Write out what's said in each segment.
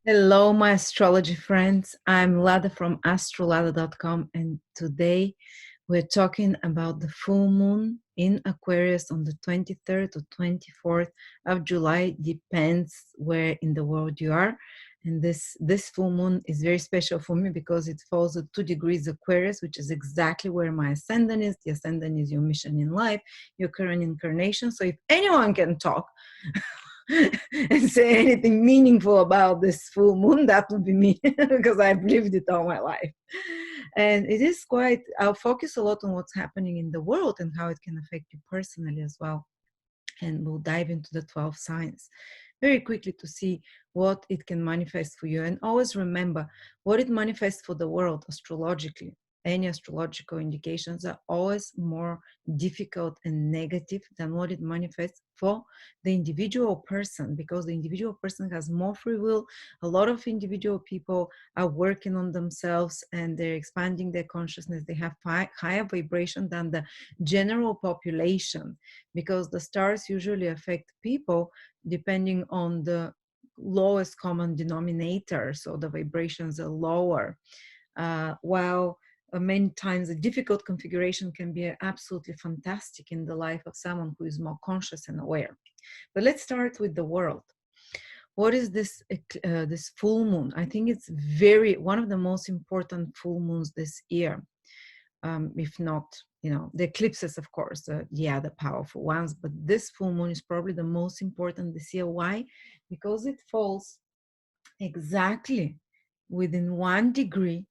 Hello, my astrology friends. I'm Lada from astrolada.com, and today we're talking about the full moon in Aquarius on the 23rd to 24th of July. Depends where in the world you are. And this full moon is very special for me because it falls at 2 degrees Aquarius, which is exactly where my ascendant is. The ascendant is your mission in life, your current incarnation. So if anyone can talk, and say anything meaningful about this full moon, that would be me because I've lived it all my life. And it is quite, I'll focus a lot on what's happening in the world and how it can affect you personally as well. And we'll dive into the 12 signs very quickly to see what it can manifest for you. And always remember what it manifests for the world astrologically. Any astrological indications are always more difficult and negative than what it manifests for the individual person, because the individual person has more free will. A lot of individual people are working on themselves and they're expanding their consciousness. They have higher vibration than the general population, because the stars usually affect people depending on the lowest common denominator, so the vibrations are lower, while many times a difficult configuration can be absolutely fantastic in the life of someone who is more conscious and aware. But let's start with the world. What is this full moon? I think it's one of the most important full moons this year. If not, the eclipses, of course, the powerful ones, but this full moon is probably the most important this year. Why? Because it falls exactly within 1 degree.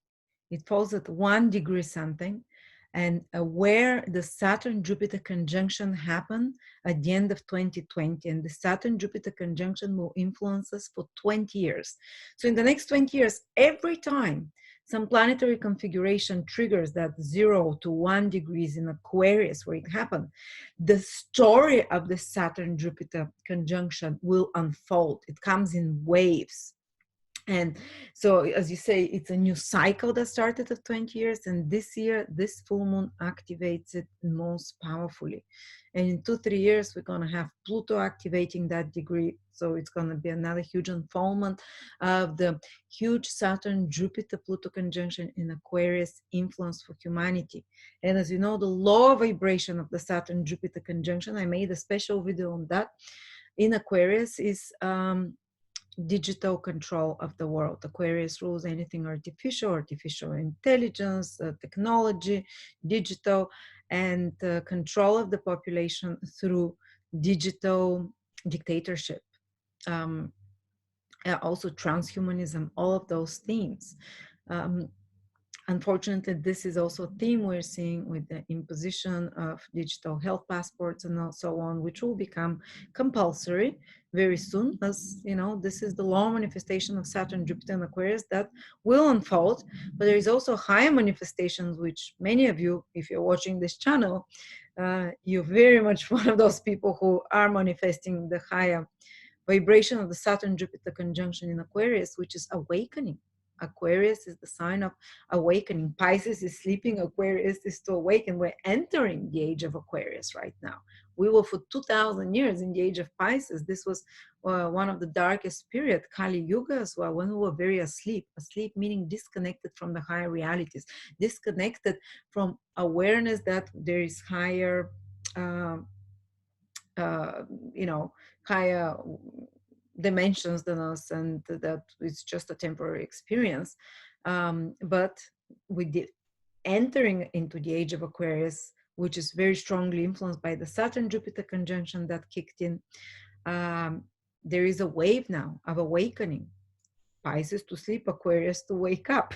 It falls at 1 degree something, and where the Saturn-Jupiter conjunction happened at the end of 2020, and the Saturn-Jupiter conjunction will influence us for 20 years. So in the next 20 years, every time some planetary configuration triggers that 0 to 1 degrees in Aquarius where it happened, the story of the Saturn-Jupiter conjunction will unfold. It comes in waves. And so, as you say, it's a new cycle that started at 20 years. And this year, this full moon activates it most powerfully. And in 2-3 years, we're going to have Pluto activating that degree. So it's going to be another huge unfoldment of the huge Saturn-Jupiter-Pluto conjunction in Aquarius influence for humanity. And as you know, the lower vibration of the Saturn-Jupiter conjunction, I made a special video on that, in Aquarius is digital control of the world. Aquarius rules anything artificial intelligence, technology, digital, and control of the population through digital dictatorship. Also transhumanism, all of those themes. Unfortunately, this is also a theme we're seeing with the imposition of digital health passports and so on, which will become compulsory very soon. As you know, this is the long manifestation of Saturn, Jupiter, and Aquarius that will unfold. But there is also higher manifestations, which many of you, if you're watching this channel, you're very much one of those people who are manifesting the higher vibration of the Saturn-Jupiter conjunction in Aquarius, which is awakening. Aquarius is the sign of awakening. Pisces is sleeping, Aquarius is to awaken. We're entering the age of Aquarius right now. We were for 2,000 years in the age of Pisces. This was one of the darkest period, Kali Yuga as well, when we were very asleep. Asleep meaning disconnected from the higher realities, disconnected from awareness that there is higher higher dimensions than us, and that it's just a temporary experience. But with the entering into the age of Aquarius, which is very strongly influenced by the Saturn-Jupiter conjunction that kicked in, there is a wave now of awakening. Pisces to sleep, Aquarius to wake up.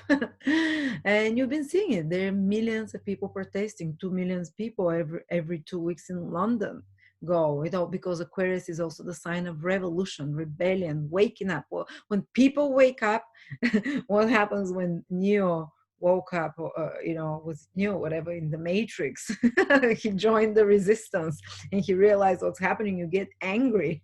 And you've been seeing it. There are millions of people protesting, 2 million people every 2 weeks in London go, because Aquarius is also the sign of revolution, rebellion, waking up. Well, when people wake up, what happens when Neo woke up, was Neo, whatever, in the Matrix? He joined the resistance and he realized what's happening. You get angry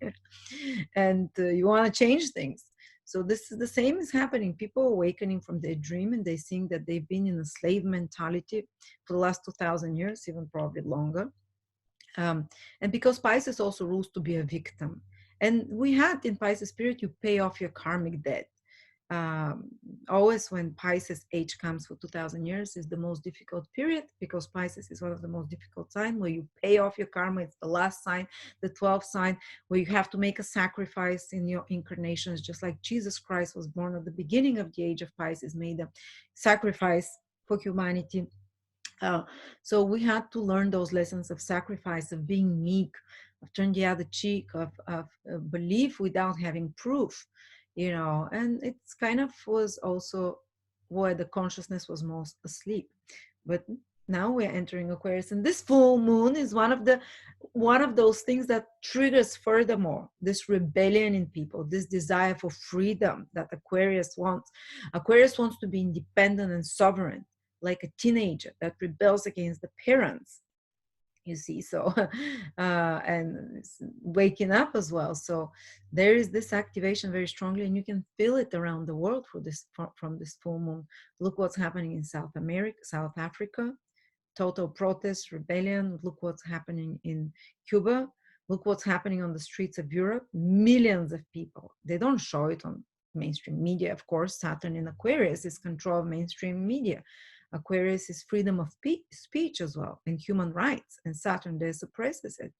and you want to change things. So this is the same is happening. People awakening from their dream, and they think that they've been in a slave mentality for the last 2,000 years, even probably longer. And because Pisces also rules to be a victim. And we had in Pisces spirit, you pay off your karmic debt. um, always when Pisces age comes for 2000 years is the most difficult period, because Pisces is one of the most difficult signs where you pay off your karma. It's the last sign, the 12th sign, where you have to make a sacrifice in your incarnations, just like Jesus Christ was born at the beginning of the age of Pisces, made a sacrifice for humanity. So we had to learn those lessons of sacrifice, of being meek, of turning the other cheek, of belief without having proof, and it's kind of was also where the consciousness was most asleep. But now we're entering Aquarius, and this full moon is one of those things that triggers furthermore this rebellion in people, this desire for freedom that Aquarius wants. Aquarius wants to be independent and sovereign, like a teenager that rebels against the parents, you see. So and it's waking up as well. So there is this activation very strongly, and you can feel it around the world from this full moon. Look what's happening in South America, South Africa, total protest, rebellion. Look what's happening in Cuba. Look what's happening on the streets of Europe. Millions of people. They don't show it on mainstream media, of course. Saturn in Aquarius is control of mainstream media. Aquarius is freedom of speech as well, and human rights, and Saturn there suppresses it.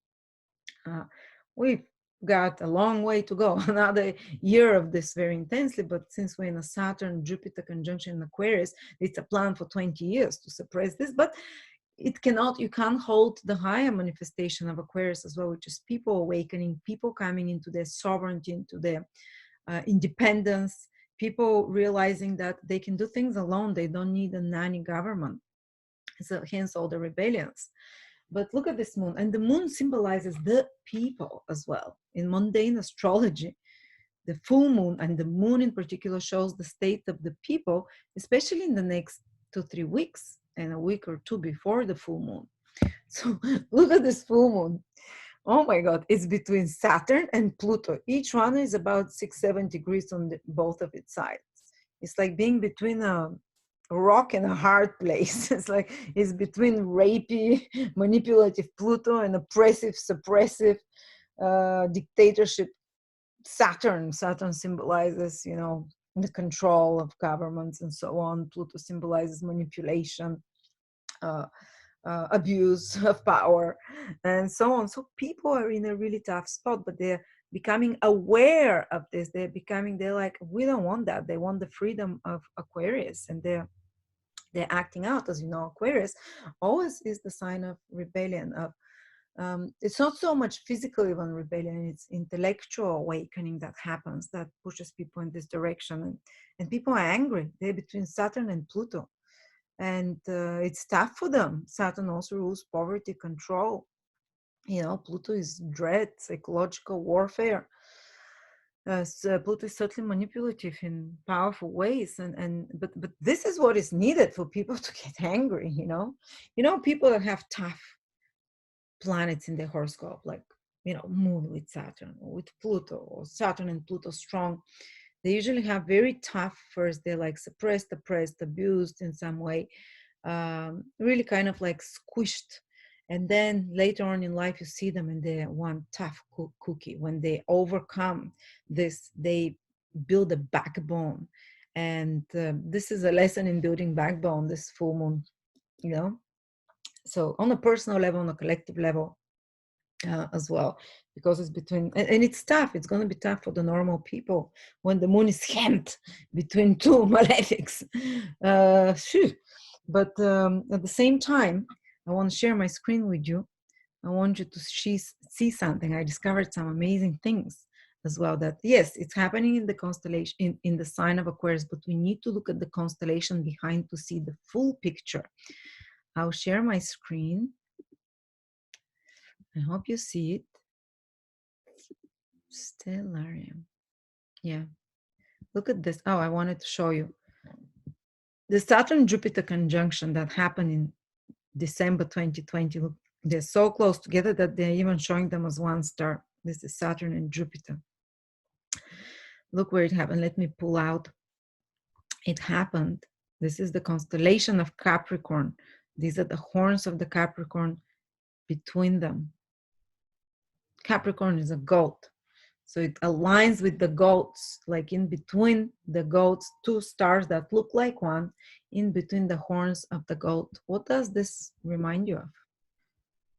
We've got a long way to go, another year of this very intensely, but since we're in a Saturn-Jupiter conjunction in Aquarius, it's a plan for 20 years to suppress this, but you can't hold the higher manifestation of Aquarius as well, which is people awakening, people coming into their sovereignty, into their independence, people realizing that they can do things alone, they don't need a nanny government. So hence all the rebellions. But look at this moon, and the moon symbolizes the people as well. In mundane astrology, the full moon, and the moon in particular, shows the state of the people, especially in the next 2-3 weeks and a week or two before the full moon. So look at this full moon. Oh my God, it's between Saturn and Pluto. Each one is about 6-7 degrees on both of its sides. It's like being between a rock and a hard place. It's between rapey, manipulative Pluto and oppressive, suppressive dictatorship Saturn. Saturn symbolizes, the control of governments and so on. Pluto symbolizes manipulation, abuse of power, and so on. So people are in a really tough spot, but they're becoming aware of this. They're like, we don't want that. They want the freedom of Aquarius, and they're acting out. As you know, Aquarius always is the sign of rebellion, of it's not so much physical even rebellion, it's intellectual awakening that happens, that pushes people in this direction. And people are angry. They're between Saturn and Pluto, and it's tough for them. Saturn also rules poverty, control. Pluto is dread, psychological warfare. So Pluto is certainly manipulative in powerful ways, but this is what is needed for people to get angry. People that have tough planets in their horoscope, like Moon with Saturn, or with Pluto, or Saturn and Pluto strong, they usually have very tough. First, they're like suppressed, oppressed, abused in some way, really kind of like squished. And then later on in life, you see them and they're one tough cookie. When they overcome this, they build a backbone. And this is a lesson in building backbone, this full moon, So on a personal level, on a collective level, as well, because it's between, and it's tough. It's going to be tough for the normal people when the moon is hemmed between two malefics. But at the same time, I want to share my screen with you. I want you to see something. I discovered some amazing things as well, that yes, it's happening in the constellation, in the sign of Aquarius, but we need to look at the constellation behind to see the full picture. I'll share my screen. I hope you see it. Stellarium. Yeah. Look at this. Oh, I wanted to show you. The Saturn-Jupiter conjunction that happened in December 2020. Look, they're so close together that they're even showing them as one star. This is Saturn and Jupiter. Look where it happened. Let me pull out. It happened. This is the constellation of Capricorn. These are the horns of the Capricorn between them. Capricorn is a goat. So it aligns with the goats, like in between the goats, two stars that look like one, in between the horns of the goat. What does this remind you of?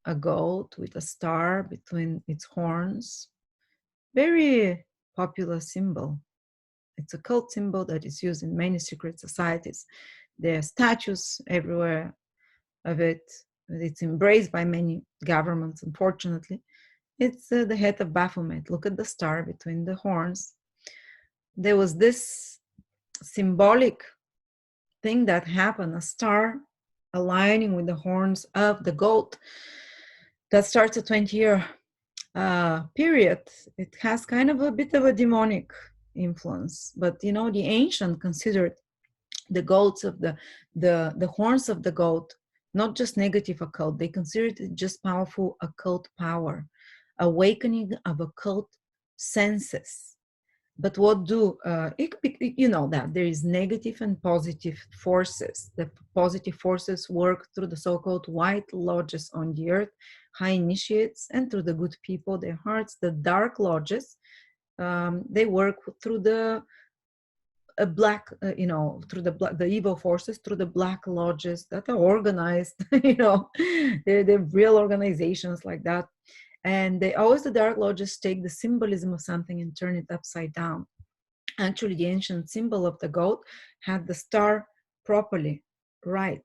A goat with a star between its horns. Very popular symbol. It's a cult symbol that is used in many secret societies. There are statues everywhere of it. It's embraced by many governments, unfortunately. It's the head of Baphomet. Look at the star between the horns. There was this symbolic thing that happened, a star aligning with the horns of the goat that starts a 20-year period. It has kind of a bit of a demonic influence, but you know, the ancient considered the goats of the horns of the goat not just negative occult. They considered it just powerful occult power, awakening of occult senses. But what do you know that there is negative and positive forces. The positive forces work through the so-called white lodges on the earth, high initiates, and through the good people, their hearts. The dark lodges, they work through the black, you know, through the evil forces, through the black lodges that are organized. You know, they're real organizations like that. And they always, the dark lodges take the symbolism of something and turn it upside down. Actually, the ancient symbol of the goat had the star properly right,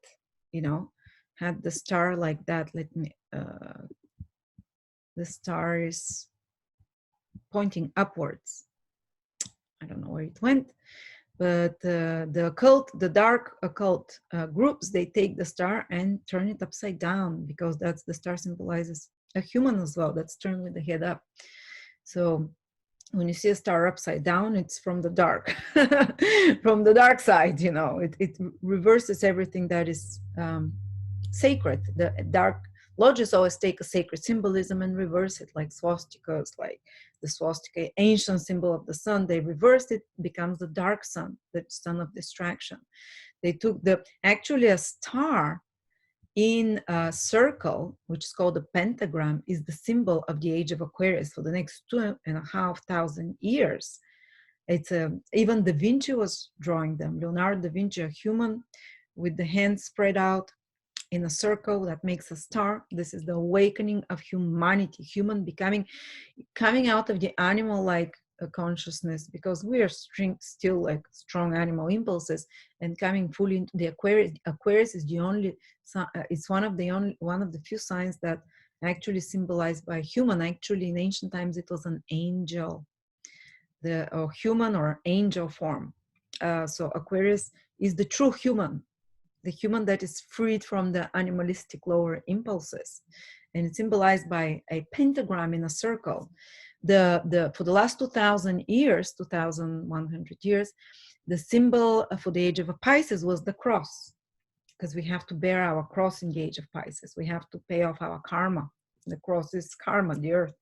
you know, had the star like that. Let me, the star is pointing upwards. I don't know where it went, but the occult, the dark occult groups, they take the star and turn it upside down, because that's, the star symbolizes a human as well, that's turned with the head up. So when you see a star upside down, it's from the dark, from the dark side, you know, it reverses everything that is sacred. The dark lodges always take a sacred symbolism and reverse it, like swastikas, like the swastika, ancient symbol of the sun. They reversed it, becomes the dark sun, the sun of distraction. They took actually a star in a circle, which is called a pentagram, is the symbol of the age of Aquarius for the next 2,500 years. It's even Da Vinci was drawing them. Leonardo da Vinci, a human with the hands spread out in a circle that makes a star. This is the awakening of humanity, human becoming, coming out of the animal-like consciousness, because we are still like strong animal impulses, and coming fully into the Aquarius. Aquarius is the only, it's one of the few signs that actually symbolized by human. Actually, in ancient times, it was an angel, or human or angel form. So Aquarius is the true human, the human that is freed from the animalistic lower impulses, and it's symbolized by a pentagram in a circle. For the last 2,000 years, 2,100 years, the symbol for the age of Pisces was the cross, because we have to bear our cross in the age of Pisces. We have to pay off our karma. The cross is karma, the earth.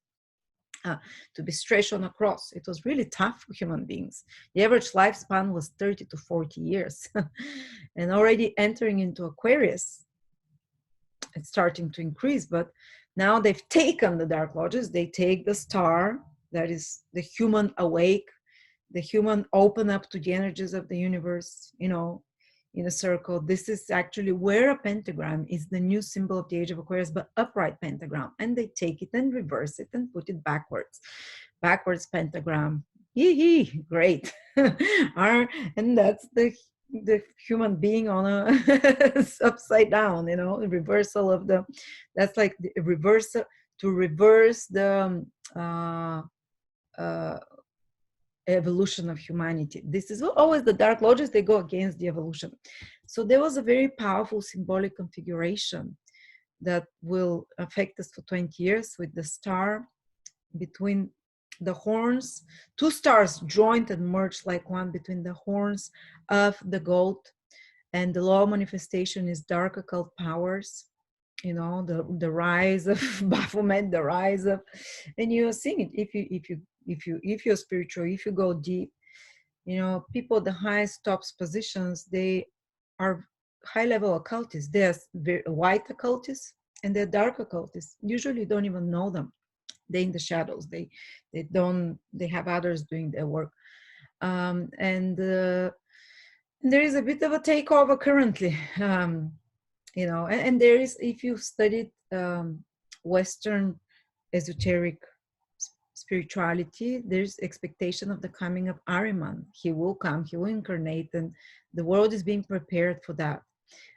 To be stretched on a cross. It was really tough for human beings. The average lifespan was 30 to 40 years. And already entering into Aquarius, it's starting to increase, but now they've taken the dark lodges. They take the star, that is the human awake, the human open up to the energies of the universe, you know, in a circle. This is actually where a pentagram is the new symbol of the age of Aquarius, but upright pentagram. And they take it and reverse it and put it backwards. Backwards pentagram. Yee, great. And that's the human being on a upside down, you know, reversal of the, that's like the reversal, to reverse the evolution of humanity. This is always the dark lodges, they go against the evolution. So there was a very powerful symbolic configuration that will affect us for 20 years, with the star between the horns, two stars joined and merged like one between the horns of the goat. And the law of manifestation is dark occult powers, you know, the rise of Baphomet, the rise of, and you're seeing it if you're spiritual, if you go deep, you know, people, the highest top positions, they are high level occultists. There's white occultists and they're dark occultists. Usually you don't even know them. They in the shadows. They have others doing their work. And there is a bit of a takeover currently. And there is, if you studied Western esoteric spirituality, there's expectation of the coming of Ahriman. He will come, he will incarnate, and the world is being prepared for that.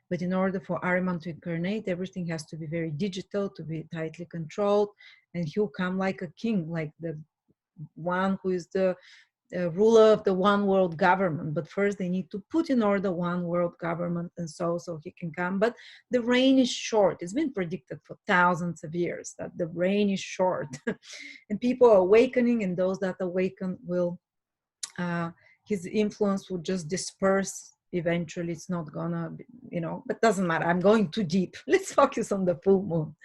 But in order for Ahriman to incarnate, everything has to be very digital, to be tightly controlled, and he'll come like a king, like the one who is the ruler of the one world government. But first they need to put in order one world government, and so he can come. But the reign is short. It's been predicted for thousands of years that the reign is short. And people are awakening, and those that awaken will his influence will just disperse eventually. It's not gonna be, but doesn't matter. I'm going too deep. Let's focus on the full moon.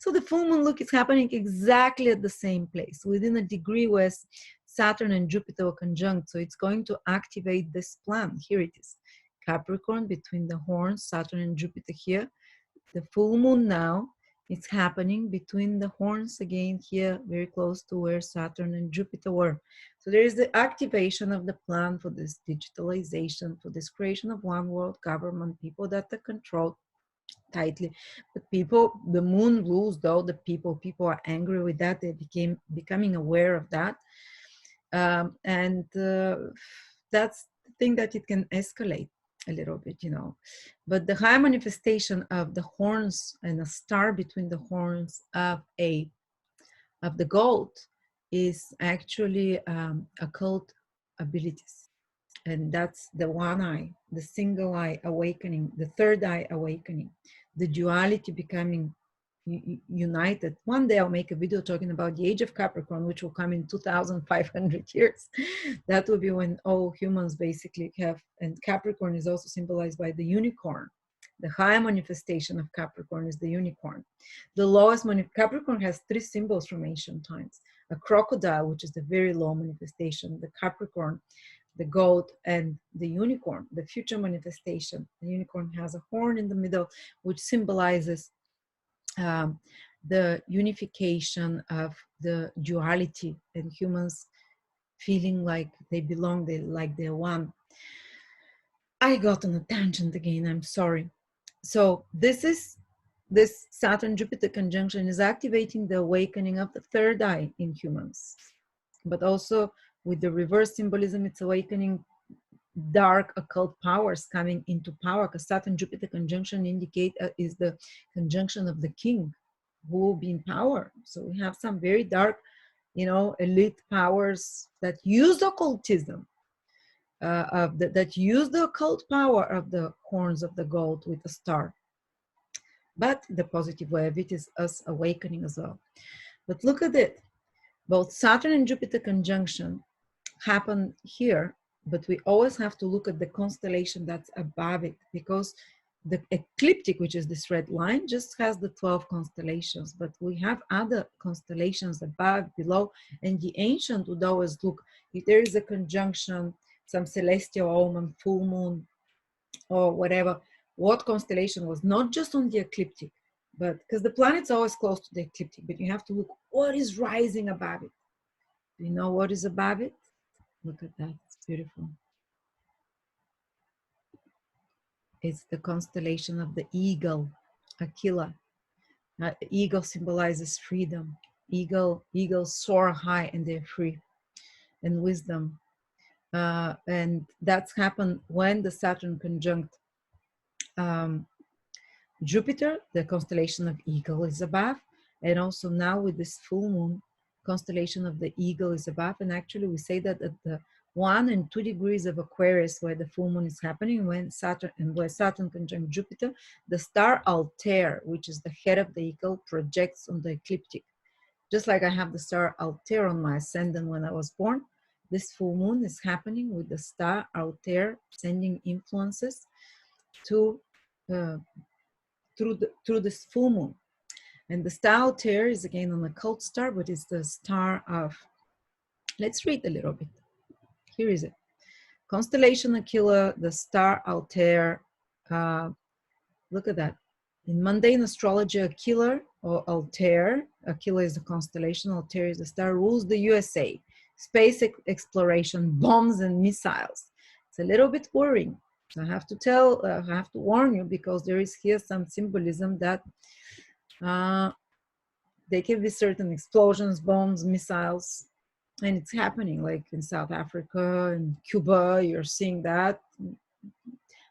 So the full moon, look, it's happening exactly at the same place, within a degree where Saturn and Jupiter are conjunct. So it's going to activate this plan. Here it is, Capricorn between the horns, Saturn and Jupiter here. The full moon now, it's happening between the horns again here, very close to where Saturn and Jupiter were. So there is the activation of the plan for this digitalization, for this creation of one world government, people that are controlled tightly. But the moon rules, though, the people are angry with that. They becoming aware of that. And that's the thing, that it can escalate a little bit, but the high manifestation of the horns and a star between the horns of the gold is actually occult abilities. And that's the one eye, the single eye awakening, the third eye awakening, the duality becoming united. One day I'll make a video talking about the age of Capricorn, which will come in 2,500 years. That will be when all humans basically have, and Capricorn is also symbolized by the unicorn. The high manifestation of Capricorn is the unicorn. The lowest Capricorn has three symbols from ancient times: a crocodile, which is the very low manifestation, the Capricorn, the goat, and the unicorn, the future manifestation. The unicorn has a horn in the middle, which symbolizes the unification of the duality and humans feeling like they belong, they're one. I got on a tangent again, I'm sorry. So this Saturn-Jupiter conjunction is activating the awakening of the third eye in humans. But also with the reverse symbolism, it's awakening dark occult powers coming into power, because Saturn-Jupiter conjunction is the conjunction of the king, who will be in power. So we have some very dark, elite powers that use occultism, that use the occult power of the horns of the gold with a star. But the positive way of it is us awakening as well. But look at it. Both Saturn and Jupiter conjunction happen here, but we always have to look at the constellation that's above it, because the ecliptic, which is this red line, just has the 12 constellations, but we have other constellations above, below, and the ancient would always look, if there is a conjunction, some celestial omen, full moon, or whatever, what constellation was not just on the ecliptic, but because the planet's always close to the ecliptic, but you have to look what is rising above it. Do you know what is above it? Look at that, it's beautiful. It's the constellation of the eagle, Aquila. Eagle symbolizes freedom. Eagles soar high and they're free, and wisdom. And that's happened when the Saturn conjunct Jupiter, the constellation of Eagle is above, and also now with this full moon, constellation of the Eagle is above. And actually we say that at the 1 and 2 degrees of Aquarius, where the full moon is happening, where Saturn conjunct Jupiter, the star Altair, which is the head of the Eagle, projects on the ecliptic. Just like I have the star Altair on my ascendant when I was born, this full moon is happening with the star Altair sending influences to through this full moon. And the star Altair is again an occult star, but it's the star of, let's read a little bit. Here is it. Constellation Aquila, the star Altair. Look at that. In mundane astrology, Aquila or Altair, Aquila is the constellation, Altair is the star, rules the USA, space exploration, bombs and missiles. It's a little bit worrying. So I have to warn you, because there is here some symbolism that there can be certain explosions, bombs, missiles, and it's happening, like in South Africa and Cuba. You're seeing that.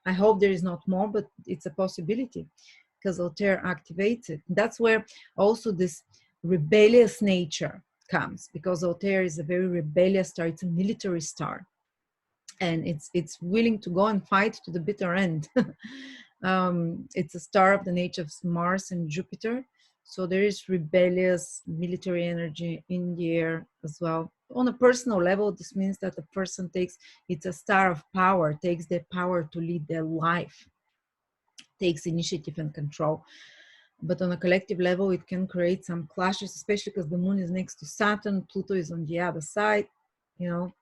I hope there is not more, but it's a possibility, because Altair activates it. That's where also this rebellious nature comes, because Altair is a very rebellious star. It's a military star, and it's willing to go and fight to the bitter end. It's a star of the nature of Mars and Jupiter, so there is rebellious military energy in the air as well. On a personal level, this means that the person it's a star of power, takes their power to lead their life, takes initiative and control. But on a collective level, it can create some clashes, especially because the moon is next to Saturn, Pluto is on the other side. You know,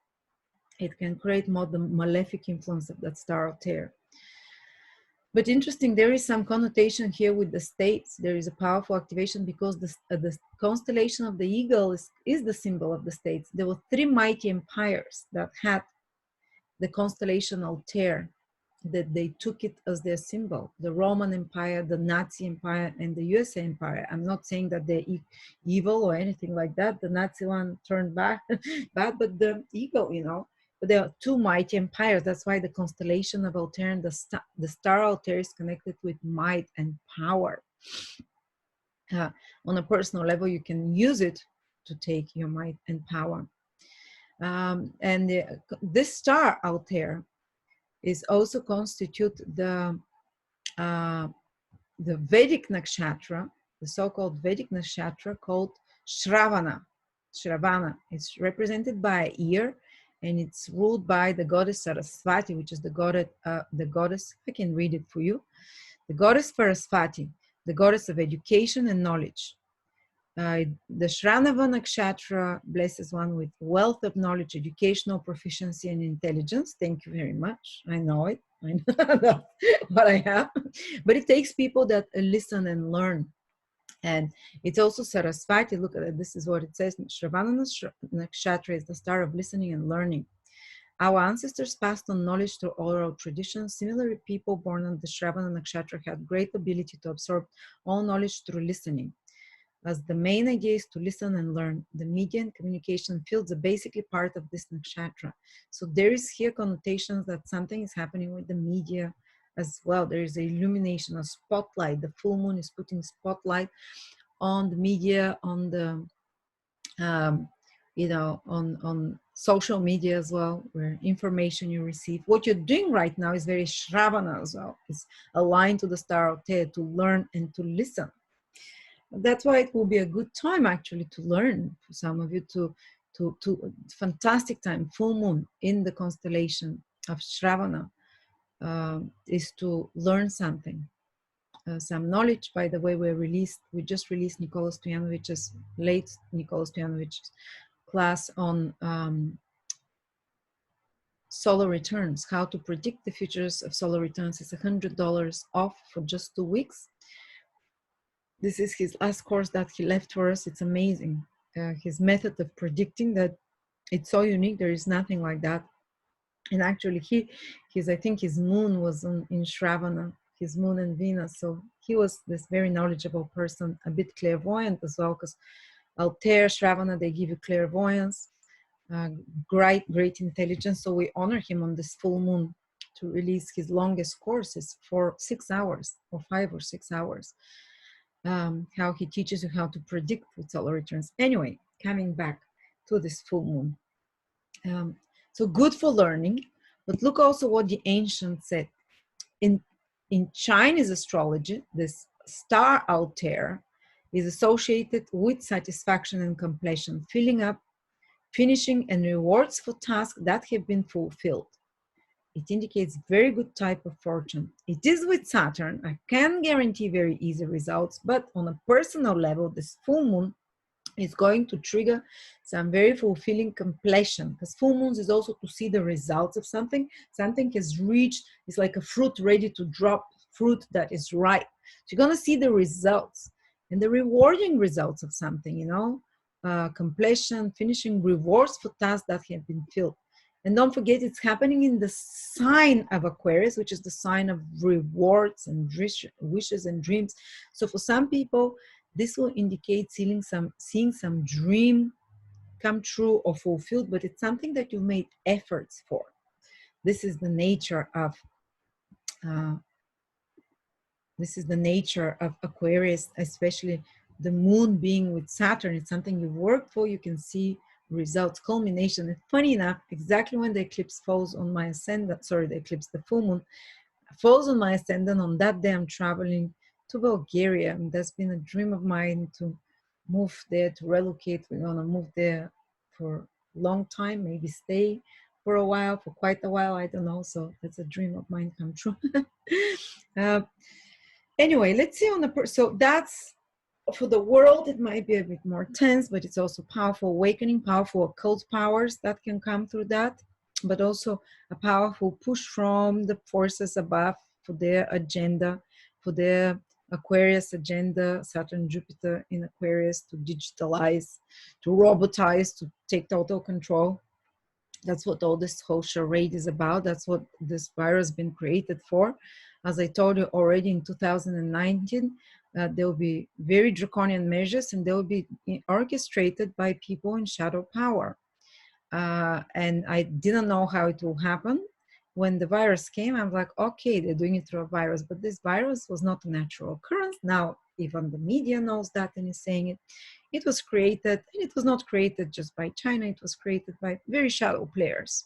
it can create more the malefic influence of that star Altair. But interesting, there is some connotation here with the states. There is a powerful activation, because the constellation of the eagle is the symbol of the states. There were 3 mighty empires that had the constellation Altair, that they took it as their symbol: the Roman Empire, the Nazi Empire, and the USA Empire. I'm not saying that they're evil or anything like that. The Nazi one turned back bad, but the eagle, you know. But there are 2 mighty empires. That's why the constellation of Altair and the star Altair is connected with might and power. On a personal level, you can use it to take your might and power. This star Altair is also constitute the Vedic nakshatra, the so-called Vedic nakshatra called Shravana. Shravana. It's represented by an ear, and it's ruled by the goddess Saraswati, which is the goddess. I can read it for you. The goddess Saraswati, the goddess of education and knowledge. The Shravana nakshatra blesses one with wealth of knowledge, educational proficiency, and intelligence. Thank you very much. I know it. I know that's what I have. But it takes people that listen and learn. And it's also Saraswati. Look at it. This is what it says. Shravana nakshatra is the star of listening and learning. Our ancestors passed on knowledge through oral traditions. Similarly, people born on the Shravana nakshatra had great ability to absorb all knowledge through listening. As the main idea is to listen and learn, the media and communication fields are basically part of this nakshatra. So there is here connotations that something is happening with the media as well. There is an illumination, a spotlight. The full moon is putting spotlight on the media, on the, on social media as well, where information you receive. What you're doing right now is very Shravana as well. It's aligned to the star Altair, to learn and to listen. That's why it will be a good time actually to learn for some of you, to fantastic time. Full moon in the constellation of Shravana is to learn something, some knowledge. By the way, we just released Nicola Stoyanovic's class on solar returns, how to predict the futures of solar returns. It's $100 off for just 2 weeks. This is his last course that he left for us. It's amazing. His method of predicting that, it's so unique. There is nothing like that. And actually, I think his moon was in Shravana, his moon and Venus. So he was this very knowledgeable person, a bit clairvoyant as well, because Altair, Shravana, they give you clairvoyance, great intelligence. So we honor him on this full moon to release his longest courses for 6 hours or 5 or 6 hours. How he teaches you how to predict with solar returns. Anyway, coming back to this full moon. So good for learning, but look also what the ancients said. In Chinese astrology, this star Altair is associated with satisfaction and completion, filling up, finishing, and rewards for tasks that have been fulfilled. It indicates very good type of fortune. It is with Saturn. I can guarantee very easy results, but on a personal level, this full moon is going to trigger some very fulfilling completion, because full moons is also to see the results of something. Something has reached, it's like a fruit ready to drop, fruit that is ripe. So you're going to see the results and the rewarding results of something, you know, completion, finishing, rewards for tasks that have been filled. And don't forget, it's happening in the sign of Aquarius, which is the sign of rewards and wishes and dreams. So for some people, this will indicate seeing some dream come true or fulfilled, but it's something that you've made efforts for. This is the nature of uh, Aquarius, especially the moon being with Saturn. It's something you work for, you can see results, culmination. And funny enough, exactly when the eclipse falls on my ascendant, sorry, the eclipse, the full moon falls on my ascendant, on that day I'm traveling to Bulgaria, and that's been a dream of mine to move there, to relocate. We're gonna move there for a long time, maybe stay for a while, for quite a while, I don't know. So that's a dream of mine come true. Anyway, let's see on the so that's for the world. It might be a bit more tense, but it's also powerful awakening, powerful occult powers that can come through that, but also a powerful push from the forces above for their agenda, for their Aquarius agenda, Saturn, Jupiter in Aquarius, to digitalize, to robotize, to take total control. That's what all this whole charade is about. That's what this virus has been created for. As I told you already in 2019, there will be very draconian measures, and they will be orchestrated by people in shadow power. And I didn't know how it will happen. When the virus came, I'm like, okay, they're doing it through a virus, but this virus was not a natural occurrence. Now, even the media knows that and is saying it. It was created, and it was not created just by China, it was created by very shallow players,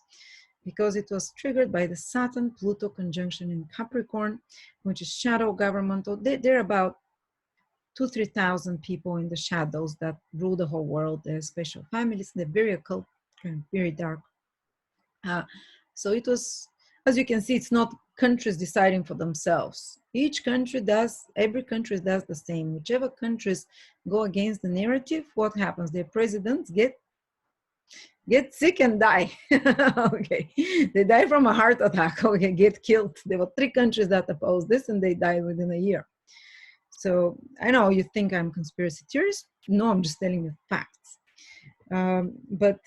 because it was triggered by the Saturn-Pluto conjunction in Capricorn, which is shadow government. There are about 2,000-3,000 people in the shadows that rule the whole world. They're special families, they're very occult, very dark. So it was, as you can see, it's not countries deciding for themselves. Every country does the same. Whichever countries go against the narrative, what happens? Their presidents get sick and die. Okay, they die from a heart attack. Okay, get killed. There were 3 countries that opposed this, and they died within a year. So I know you think I'm conspiracy theorist. No, I'm just telling you facts. But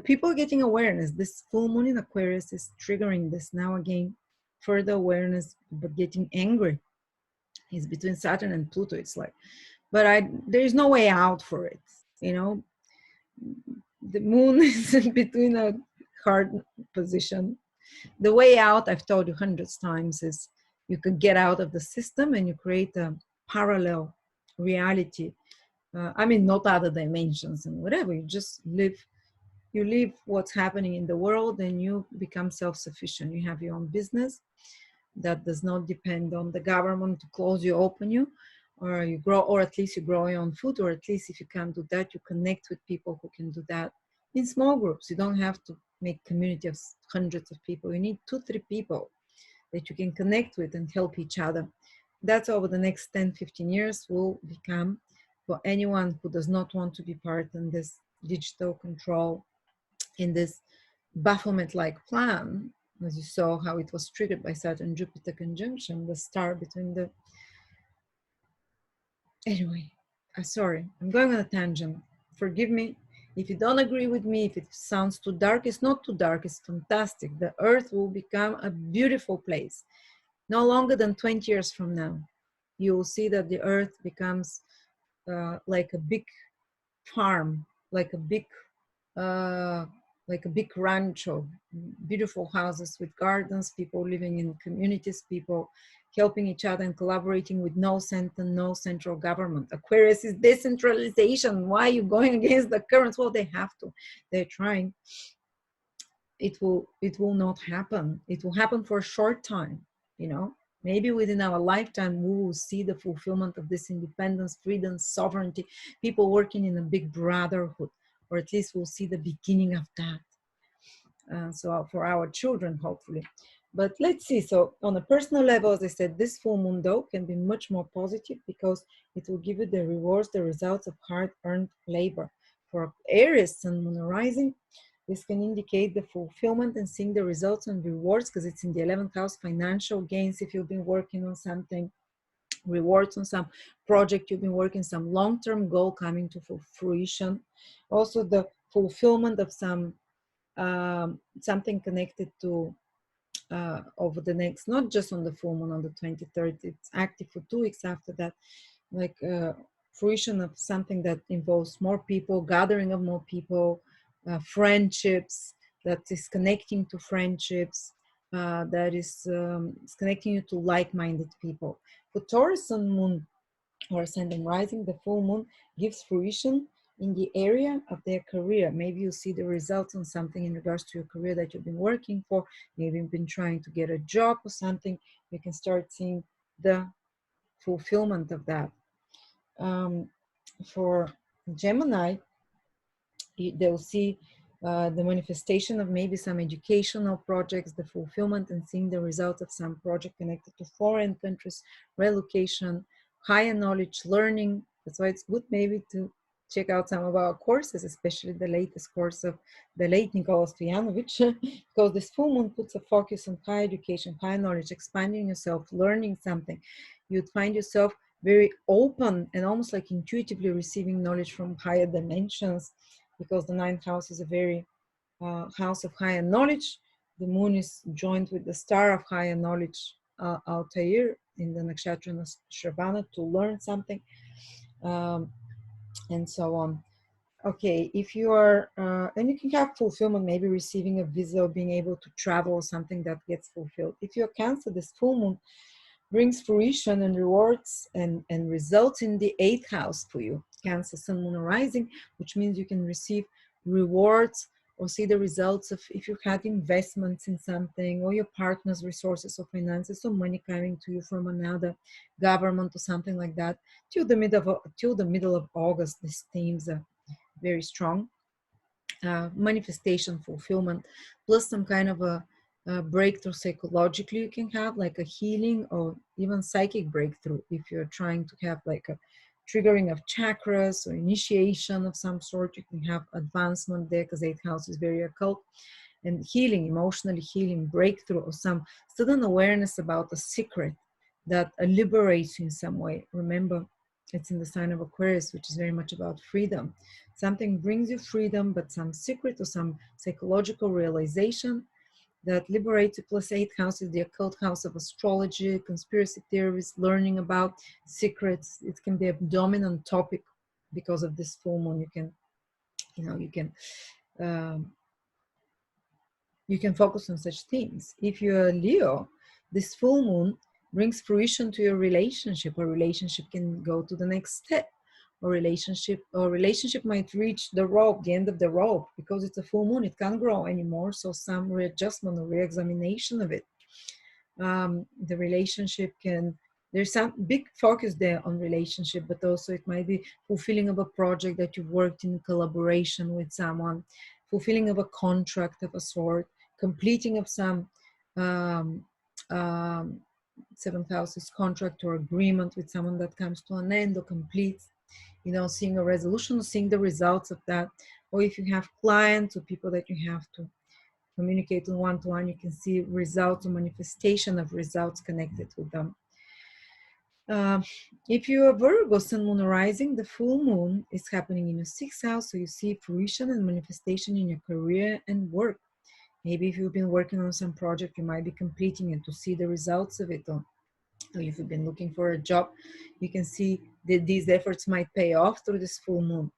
people are getting awareness. This full moon in Aquarius is triggering this now again, further awareness, but getting angry. It's between Saturn and Pluto. It's like, but there's no way out for it. You know, the moon is in between a hard position. The way out, I've told you hundreds times, is you could get out of the system and you create a parallel reality. I mean, not other dimensions and whatever. You just live what's happening in the world, and you become self-sufficient. You have your own business that does not depend on the government to close you, open you, or you grow, or at least you grow your own food, or at least if you can't do that, you connect with people who can do that in small groups. You don't have to make community of hundreds of people. You need 2-3 people that you can connect with and help each other. That's over the next 10-15 years will become, for anyone who does not want to be part in this digital control, in this Baphomet-like plan, as you saw how it was triggered by Saturn Jupiter conjunction, the star between the, anyway, sorry, I'm going on a tangent. Forgive me if you don't agree with me, if it sounds too dark. It's not too dark, it's fantastic. The earth will become a beautiful place. No longer than 20 years from now, you will see that the earth becomes like a big farm, like a big rancho, beautiful houses with gardens, people living in communities, people helping each other and collaborating with no central government. Aquarius is decentralization. Why are you going against the currents? Well, they have to. They're trying. It will not happen. It will happen for a short time, you know. Maybe within our lifetime, we will see the fulfillment of this independence, freedom, sovereignty, people working in a big brotherhood, or at least we'll see the beginning of that. So for our children, hopefully. But let's see. So on a personal level, as I said, this full moon though can be much more positive because it will give you the rewards, the results of hard-earned labor. For Aries, Sun, Moon, Rising, this can indicate the fulfillment and seeing the results and rewards because it's in the 11th house, financial gains if you've been working on something. rewards on some project you've been working, some long-term goal coming to fruition. Also the fulfillment of some something connected to over the next, not just on the full moon on the 23rd, it's active for 2 weeks after that, like fruition of something that involves more people, gathering of more people, friendships, that is connecting to friendships, that is connecting you to like-minded people. For Taurus sun moon or ascending rising, the full moon gives fruition in the area of their career. Maybe you see the results on something in regards to your career that you've been working for. Maybe you've been trying to get a job or something. You can start seeing the fulfillment of that. For Gemini, they'll see the manifestation of maybe some educational projects, the fulfillment and seeing the results of some project connected to foreign countries, relocation, higher knowledge, learning. That's why it's good maybe to check out some of our courses, especially the latest course of the late Nicola Stojanovic, because this full moon puts a focus on higher education, higher knowledge, expanding yourself, learning something. You'd find yourself very open and almost like intuitively receiving knowledge from higher dimensions, because the ninth house is a very house of higher knowledge. The moon is joined with the star of higher knowledge, Altair, in the nakshatra and Shravana, to learn something, and so on. Okay, if you are, and you can have fulfillment, maybe receiving a visa or being able to travel or something that gets fulfilled. If you're Cancer, this full moon brings fruition and rewards and results in the 8th house for you, Cancer, Sun, Moon, Rising, which means you can receive rewards or see the results of if you had investments in something, or your partner's resources or finances, or money coming to you from another government or something like that. Till the middle of August, these themes are very strong. Manifestation, fulfillment, plus some kind of a breakthrough psychologically you can have, like a healing or even psychic breakthrough if you're trying to have like a triggering of chakras or initiation of some sort. You can have advancement there because 8th house is very occult, and healing, emotionally healing, breakthrough, or some sudden awareness about a secret that liberates you in some way. Remember, it's in the sign of Aquarius, which is very much about freedom. Something brings you freedom, but some secret or some psychological realization that liberates you. Plus 8th house is the occult house of astrology, conspiracy theories, learning about secrets. It can be a dominant topic because of this full moon. You can focus on such things. If you're a Leo, this full moon brings fruition to your relationship, or relationship can go to the next step, or relationship might reach the rope, the end of the rope, because it's a full moon, it can't grow anymore. So some readjustment or re-examination of it. The relationship can, there's some big focus there on relationship, but also it might be fulfilling of a project that you've worked in collaboration with someone, fulfilling of a contract of a sort, completing of some um, um, 7th house's contract or agreement with someone that comes to an end or completes, seeing a resolution or seeing the results of that. Or if you have clients or people that you have to communicate on one-to-one, you can see results or manifestation of results connected with them. If you are Virgo, Sun, Moon, Rising, the full moon is happening in your 6th house, so you see fruition and manifestation in your career and work. Maybe if you've been working on some project, you might be completing it to see the results of it. Or if you've been looking for a job, you can see that these efforts might pay off through this full moon.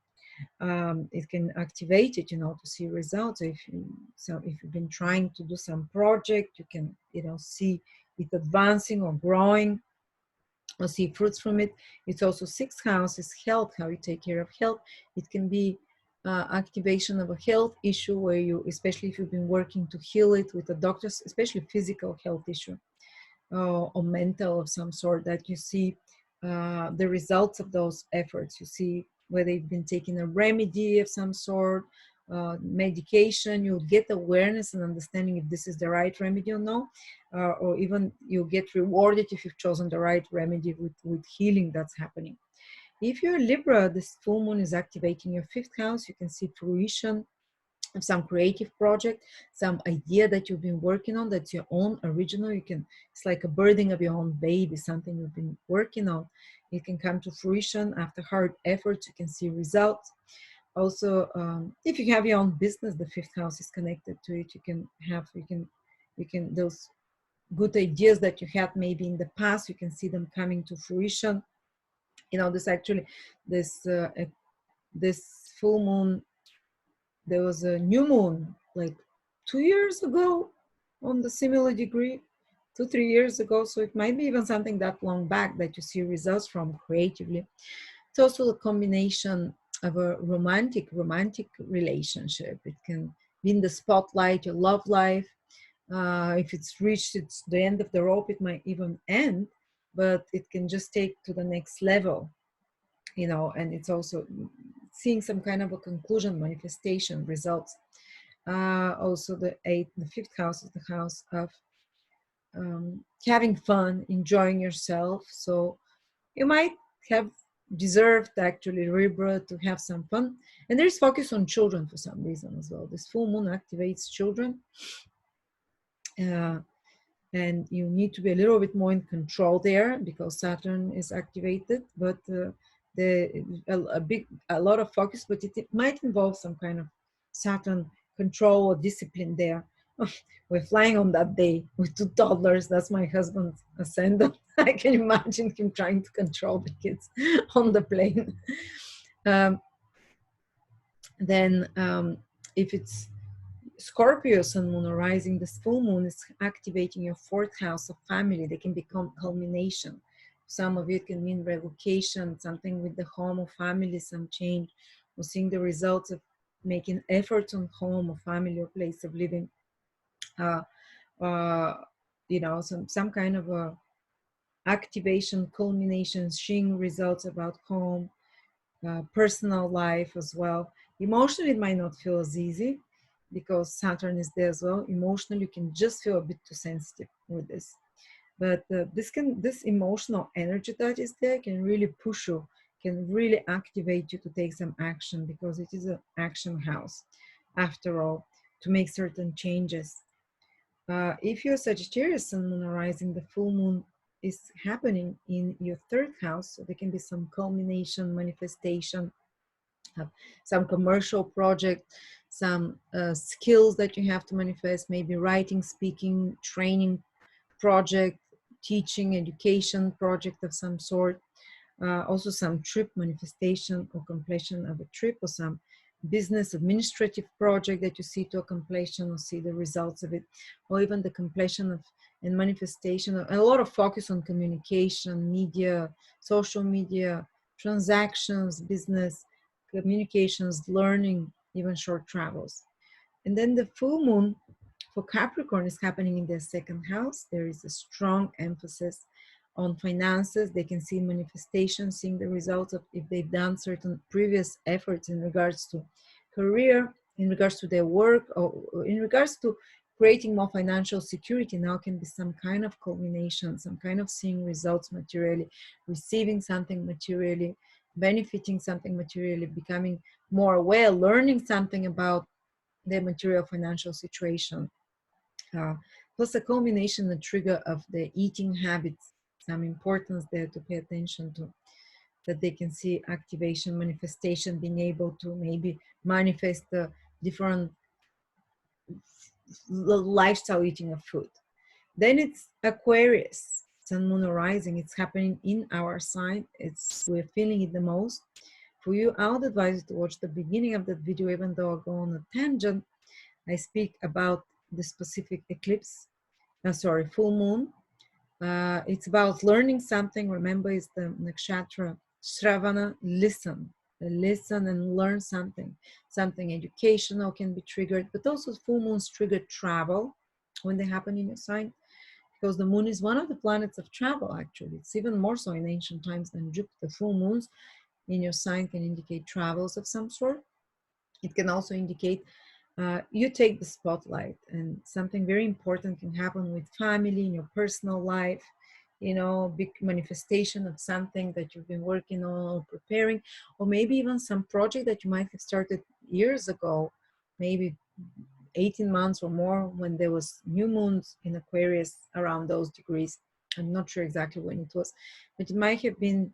It can activate it, to see results. If you've been trying to do some project, you can, see it advancing or growing, or see fruits from it. It's also 6th house is health, how you take care of health. It can be activation of a health issue where you, especially if you've been working to heal it with the doctors, especially physical health issue or mental of some sort, that you see the results of those efforts. You see whether you've been taking a remedy of some sort, medication, you'll get awareness and understanding if this is the right remedy or no, or even you'll get rewarded if you've chosen the right remedy with healing that's happening. If you're Libra, this full moon is activating your 5th house. You can see fruition of some creative project, some idea that you've been working on that's your own original. It's like a birthing of your own baby, something you've been working on. It can come to fruition after hard efforts. You can see results. Also, if you have your own business, the fifth house is connected to it. You can those good ideas that you had maybe in the past, you can see them coming to fruition. This full moon, there was a new moon like 2 years ago on the similar degree, 2 3 years ago. So it might be even something that long back that you see results from creatively. It's also a combination of a romantic relationship. It can be in the spotlight, your love life. If it's reached it's the end of the rope, it might even end, but it can just take to the next level, and it's also seeing some kind of a conclusion, manifestation, results. Also, the fifth house is the house of having fun, enjoying yourself. So you might have deserved actually rebirth to have some fun. And there's focus on children for some reason as well. This full moon activates children. And you need to be a little bit more in control there because Saturn is activated, but a lot of focus, but it might involve some kind of Saturn control or discipline there. We're flying on that day with two toddlers. That's my husband's ascendant. I can imagine him trying to control the kids on the plane. Then if it's Scorpio sun, moon, or rising, this full moon is activating your fourth house of family. They can become culmination. Some of it can mean revocation, something with the home or family, some change, or seeing the results of making efforts on home or family or place of living. Uh, some kind of a activation, culmination, seeing results about home, personal life as well. Emotionally, it might not feel as easy because Saturn is there as well. Emotionally, you can just feel a bit too sensitive with this. But this emotional energy that is there can really push you, can really activate you to take some action because it is an action house, after all, to make certain changes. If you're Sagittarius sun, moon, or rising, the full moon is happening in your third house, so there can be some culmination, manifestation, some commercial project, some skills that you have to manifest, maybe writing, speaking, training project, teaching, education project of some sort. Also some trip manifestation or completion of a trip, or some business administrative project that you see to a completion or see the results of it, or even the completion of and manifestation, and a lot of focus on communication, media, social media, transactions, business, communications, learning, even short travels. And then the full moon for Capricorn is happening in their second house. There is a strong emphasis on finances. They can see manifestation, seeing the results of if they've done certain previous efforts in regards to career, in regards to their work, or in regards to creating more financial security. Now can be some kind of culmination, some kind of seeing results materially, receiving something materially, benefiting something materially, becoming more aware, learning something about their material financial situation. Plus a culmination, the trigger of the eating habits, some importance there to pay attention to, that they can see activation, manifestation, being able to maybe manifest the different lifestyle eating of food. Then it's Aquarius, sun, moon, or rising. It's happening in our sign. We're feeling it the most. For you, I would advise you to watch the beginning of that video, even though I go on a tangent. I speak about the specific eclipse, full moon. It's about learning something. Remember, it's the nakshatra Shravana. Listen and learn something. Something educational can be triggered, but also full moons trigger travel when they happen in your sign, because the moon is one of the planets of travel. Actually, it's even more so in ancient times than Jupiter. Full moons in your sign can indicate travels of some sort. It can also indicate you take the spotlight, and something very important can happen with family, in your personal life, big manifestation of something that you've been working on or preparing, or maybe even some project that you might have started years ago, maybe 18 months or more when there was new moons in Aquarius around those degrees. I'm not sure exactly when it was, but it might have been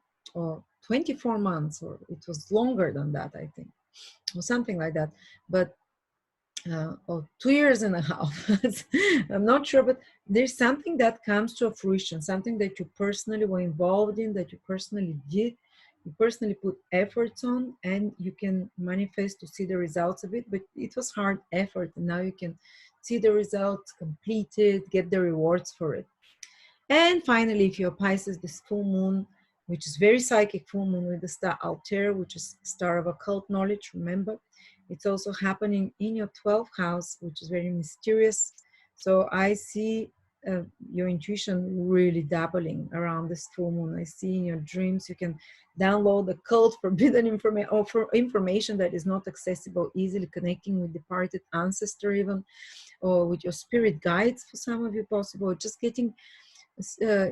24 months, or it was longer than that, I think, or something like that. But or 2 years and a half. I'm not sure, but there's something that comes to a fruition, something that you personally were involved in, that you personally did, you personally put efforts on, and you can manifest to see the results of it. But it was hard effort, and now you can see the results, complete it, get the rewards for it. And finally, if you're Pisces, this full moon, which is very psychic full moon with the star Altair, which is star of occult knowledge, remember, it's also happening in your 12th house, which is very mysterious. So I see your intuition really dabbling around this full moon. I see in your dreams you can download the cult forbidden information, or for information that is not accessible, easily connecting with departed ancestor even, or with your spirit guides for some of you possible, just getting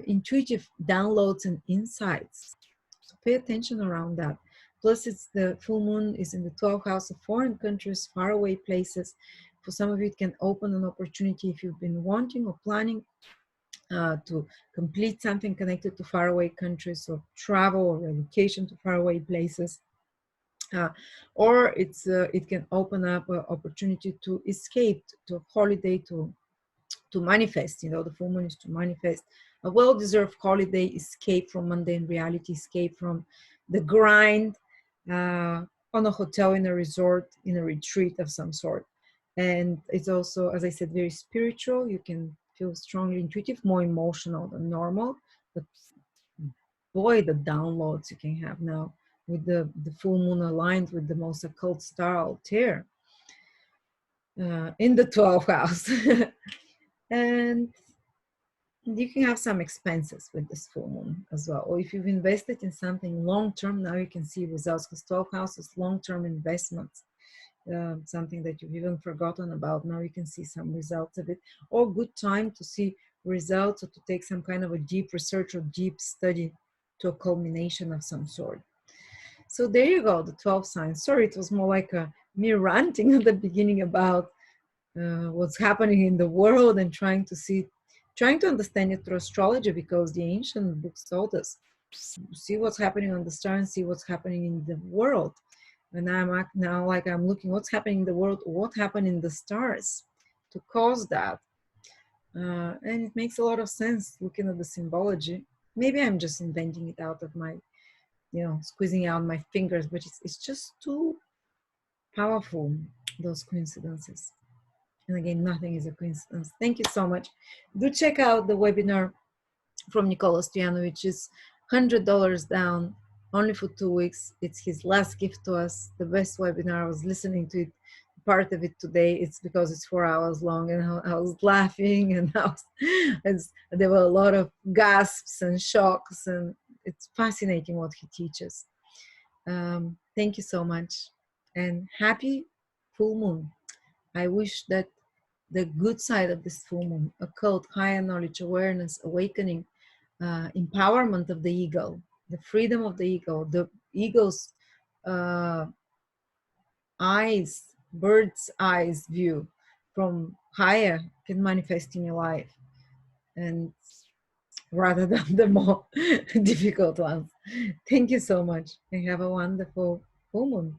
intuitive downloads and insights. So pay attention around that. Plus, it's the full moon is in the 12th house of foreign countries, faraway places. For some of you, it can open an opportunity if you've been wanting or planning to complete something connected to faraway countries, or travel or relocation to faraway places. Or it can open up an opportunity to escape to a holiday, to manifest. The full moon is to manifest a well-deserved holiday, escape from mundane reality, escape from the grind, on a hotel, in a resort, in a retreat of some sort. And it's also, as I said, very spiritual. You can feel strongly intuitive, more emotional than normal. But boy, the downloads you can have now with the full moon aligned with the most occult star Altair in the 12th house. And you can have some expenses with this full moon as well. Or if you've invested in something long term, now you can see results, because 12th house is long term investments. Something that you've even forgotten about, now you can see some results of it. Or good time to see results, or to take some kind of a deep research or deep study to a culmination of some sort. So there you go, the 12 signs. Sorry, it was more like me ranting at the beginning about what's happening in the world, and trying to understand it through astrology, because the ancient books told us, see what's happening on the star and see what's happening in the world. And I'm now like, I'm looking what's happening in the world, what happened in the stars to cause that. And it makes a lot of sense looking at the symbology. Maybe I'm just inventing it out of my, squeezing out my fingers, but it's just too powerful, those coincidences. And again, nothing is a coincidence. Thank you so much. Do check out the webinar from Nicola Stojanovic. It's $100 down, only for 2 weeks. It's his last gift to us. The best webinar. I was listening to it, part of it today. It's because it's 4 hours long, and I was laughing, and there were a lot of gasps and shocks, and it's fascinating what he teaches. Thank you so much, and happy full moon. I wish that the good side of this full moon, occult, higher knowledge, awareness, awakening, empowerment of the ego, the freedom of the ego, the ego's eyes, bird's eyes view from higher can manifest in your life, and rather than the more difficult ones. Thank you so much, and have a wonderful full moon.